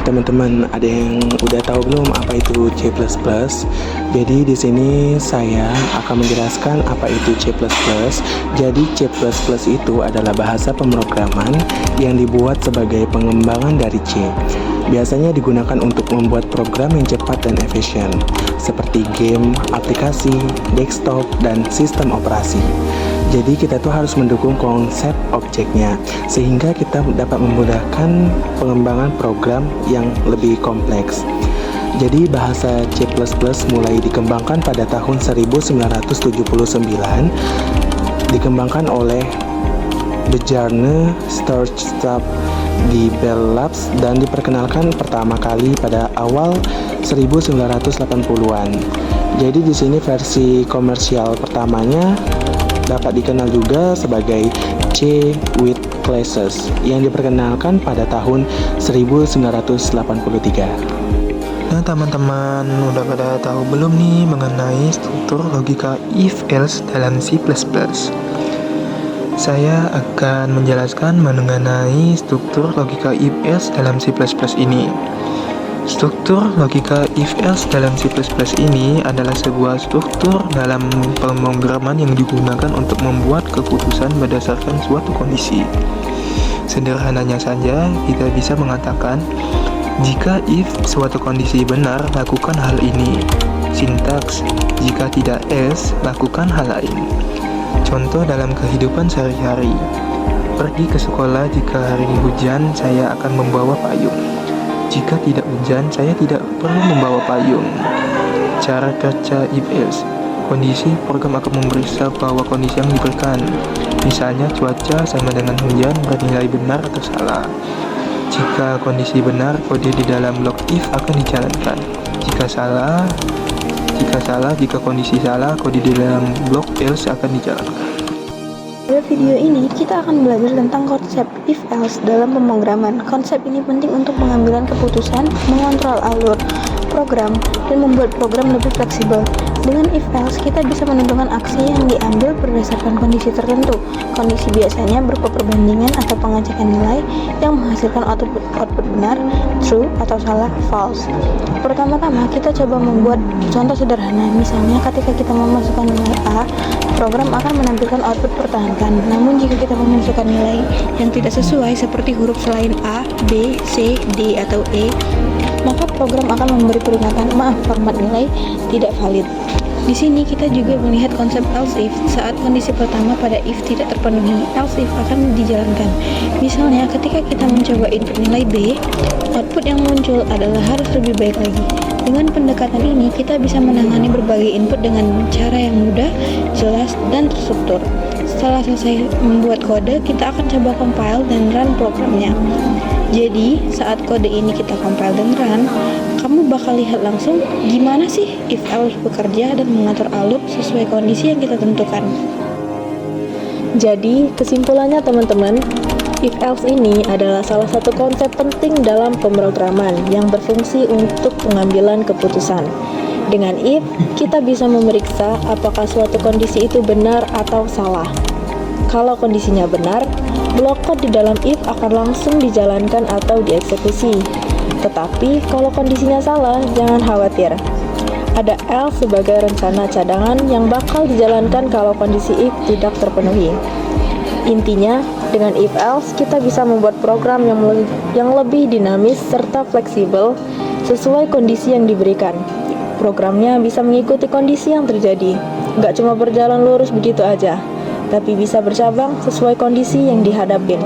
Teman-teman, ada yang udah tahu belum apa itu C++? Jadi di sini saya akan menjelaskan apa itu C++. Jadi C++ itu adalah bahasa pemrograman yang dibuat sebagai pengembangan dari C. Biasanya digunakan untuk membuat program yang cepat dan efisien, seperti game, aplikasi, desktop, dan sistem operasi. Jadi kita tuh harus mendukung konsep objeknya, sehingga kita dapat memudahkan pengembangan program yang lebih kompleks. Jadi bahasa C++ mulai dikembangkan pada tahun 1979, dikembangkan oleh Bjarne Stroustrup di Bell Labs dan diperkenalkan pertama kali pada awal 1980-an. Jadi di sini versi komersial pertamanya dapat dikenal juga sebagai C with Classes yang diperkenalkan pada tahun 1983. Nah teman-teman, udah pada tahu belum nih mengenai struktur logika if-else dalam C++? Saya akan menjelaskan mengenai struktur logika if-else dalam C++ ini. Struktur logika if-else dalam C++ ini adalah sebuah struktur dalam pemrograman yang digunakan untuk membuat keputusan berdasarkan suatu kondisi. Sederhananya saja, kita bisa mengatakan, jika if suatu kondisi benar, lakukan hal ini. Sintaks, jika tidak else, lakukan hal lain. Contoh dalam kehidupan sehari-hari. Pergi ke sekolah jika hari hujan, saya akan membawa payung. Jika tidak hujan, saya tidak perlu membawa payung. Cara kerja if-else. Kondisi program akan memeriksa bahwa kondisi yang diberikan. Misalnya cuaca sama dengan hujan bernilai benar atau salah. Jika kondisi benar, kode di dalam blok if akan dijalankan. Jika kondisi salah, kode di dalam blok else akan dijalankan. Pada video ini, kita akan belajar tentang konsep if-else dalam pemrograman. Konsep ini penting untuk pengambilan keputusan, mengontrol alur program, dan membuat program lebih fleksibel. Dengan if-else, kita bisa menentukan aksi yang diambil berdasarkan kondisi tertentu. Kondisi biasanya berupa perbandingan atau pengecekan nilai yang menghasilkan output benar, true, atau salah, false. Pertama-tama, kita coba membuat contoh sederhana. Misalnya, ketika kita memasukkan nilai A, program akan menampilkan output pertahankan. Namun, jika kita memasukkan nilai yang tidak sesuai seperti huruf selain A, B, C, D, atau E, maka program akan memberi peringatan, maaf, format nilai tidak valid. Di sini kita juga melihat konsep else if. Saat kondisi pertama pada if tidak terpenuhi, else if akan dijalankan. Misalnya, ketika kita mencoba input nilai B, output yang muncul adalah harus lebih baik lagi. Dengan pendekatan ini, kita bisa menangani berbagai input dengan cara yang mudah, jelas, dan terstruktur. Setelah selesai membuat kode, kita akan coba compile dan run programnya. Jadi, saat kode ini kita compile dan run, kamu bakal lihat langsung gimana sih if-else bekerja dan mengatur alur sesuai kondisi yang kita tentukan. Jadi, kesimpulannya teman-teman, if-else ini adalah salah satu konsep penting dalam pemrograman yang berfungsi untuk pengambilan keputusan. Dengan if, kita bisa memeriksa apakah suatu kondisi itu benar atau salah. Kalau kondisinya benar, blok code di dalam if akan langsung dijalankan atau dieksekusi. Tetapi kalau kondisinya salah, jangan khawatir. Ada else sebagai rencana cadangan yang bakal dijalankan kalau kondisi if tidak terpenuhi. Intinya, dengan if-else kita bisa membuat program yang lebih dinamis serta fleksibel sesuai kondisi yang diberikan. Programnya bisa mengikuti kondisi yang terjadi, nggak cuma berjalan lurus begitu aja, tapi bisa bercabang sesuai kondisi yang dihadapin.